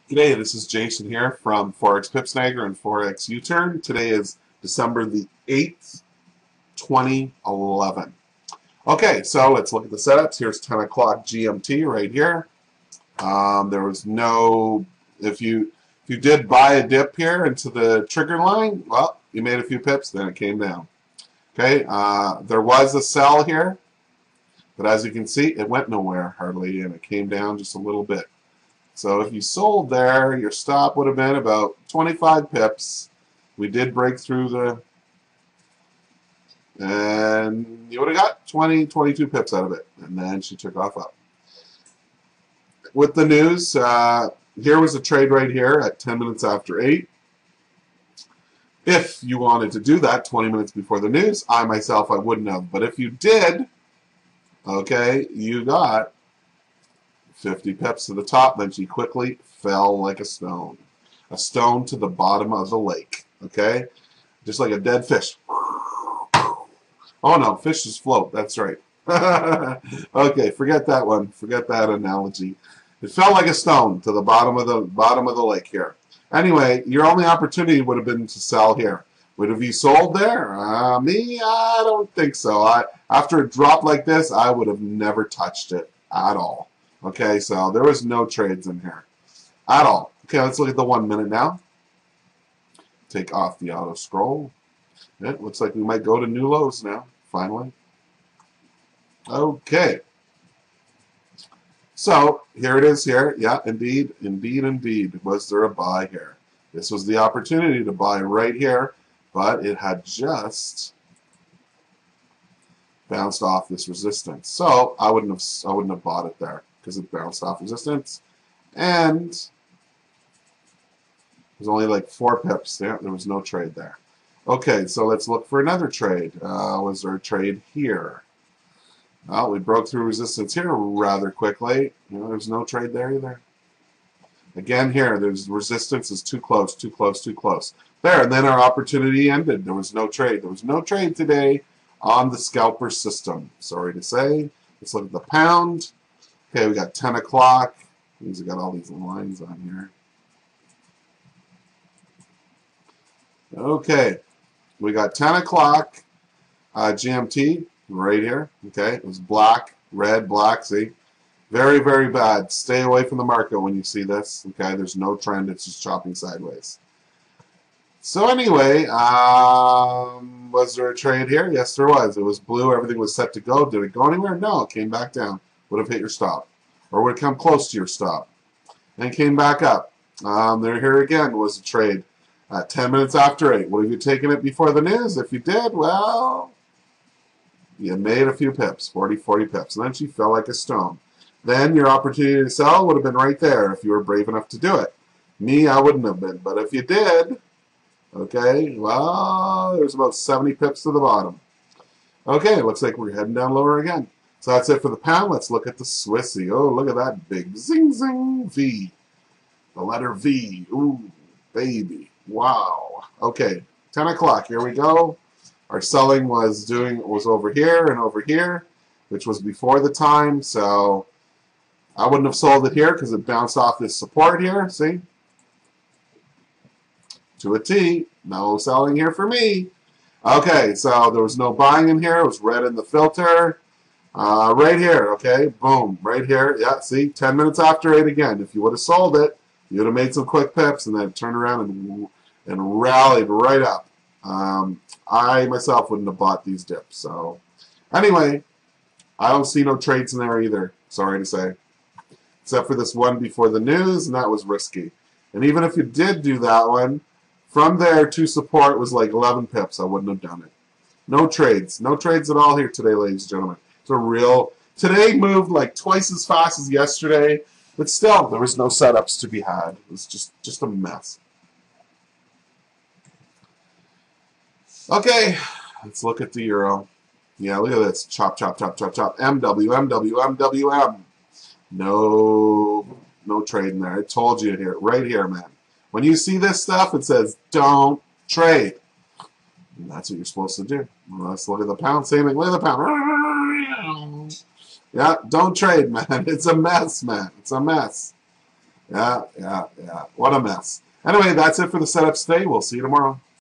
G'day, this is Jason here from 4XpipSnager and 4X U-Turn. Today is December the 8th, 2011. Okay, so let's look at the setups. Here's 10 o'clock GMT right here. There was no, if you did buy a dip here into the trigger line, well, you made a few pips, then it came down. Okay, there was a sell here, but as you can see, it went nowhere hardly, and it came down just a little bit. So if you sold there, your stop would have been about 25 pips. We did break through and you would have got 20, 22 pips out of it. And then she took off up. With the news, here was a trade right here at 10 minutes after 8. If you wanted to do that 20 minutes before the news, I wouldn't have. But if you did, okay, you got 50 pips to the top, then she quickly fell like a stone to the bottom of the lake, okay? Just like a dead fish. Oh no, fishes float, that's right. Okay, forget that one, forget that analogy. It fell like a stone to the bottom of the lake here. Anyway, your only opportunity would have been to sell here. Would have you sold there? Me, I don't think so. After a drop like this, I would have never touched it at all. Okay, so there was no trades in here at all. Okay, let's look at the 1 minute now. Take off the auto scroll. It looks like we might go to new lows now, finally. Okay. So here it is here. Yeah, indeed. Was there a buy here? This was the opportunity to buy right here, but it had just bounced off this resistance. So I wouldn't have bought it there, because it bounced off resistance, and it was only like 4 pips. There was no trade there. Okay, so let's look for another trade. Was there a trade here? Well, we broke through resistance here rather quickly. There's no trade there either. Again here, there's resistance is too close, too close, too close. There, and then our opportunity ended. There was no trade. There was no trade today on the scalper system. Sorry to say. Let's look at the pound. Okay, we got 10 o'clock. We got all these lines on here. Okay, we got 10 o'clock GMT right here. Okay, it was black, red, black. See, very, very bad. Stay away from the market when you see this. Okay, there's no trend. It's just chopping sideways. So anyway, was there a trade here? Yes, there was. It was blue. Everything was set to go. Did it go anywhere? No, it came back down. Would have hit your stop, or would have come close to your stop, and came back up. Here again was a trade at 10 minutes after 8. Would have you taken it before the news? If you did, well, you made a few pips, 40 pips, and then she fell like a stone. Then your opportunity to sell would have been right there if you were brave enough to do it. Me, I wouldn't have been, but if you did, okay, well, there's about 70 pips to the bottom. Okay, looks like we're heading down lower again. So that's it for the pound. Let's look at the Swissy. Oh, look at that big zing zing V. The letter V. Ooh, baby. Wow. Okay, 10 o'clock. Here we go. Our selling was over here and over here, which was before the time. So I wouldn't have sold it here because it bounced off this support here. See? To a T. No selling here for me. Okay, so there was no buying in here. It was red in the filter. Right here, okay, boom, right here. Yeah, see, 10 minutes after 8 again. If you would have sold it, you would have made some quick pips and then turned around and rallied right up. I myself wouldn't have bought these dips. So anyway, I don't see no trades in there either, sorry to say. Except for this one before the news, and that was risky. And even if you did do that one, from there to support was like 11 pips. I wouldn't have done it. No trades. No trades at all here today, ladies and gentlemen. Today moved like twice as fast as yesterday, but still, there was no setups to be had. It was just a mess. Okay, let's look at the euro. Yeah, look at this. Chop, chop, chop, chop, chop. MW, MW, MWM. No trade in there. I told you here, right here, man. When you see this stuff, it says, don't trade. And that's what you're supposed to do. Well, let's look at the pound. Same thing. Look at the pound. Yeah, don't trade, man. It's a mess, man. It's a mess. Yeah. What a mess. Anyway, that's it for the setups today. We'll see you tomorrow.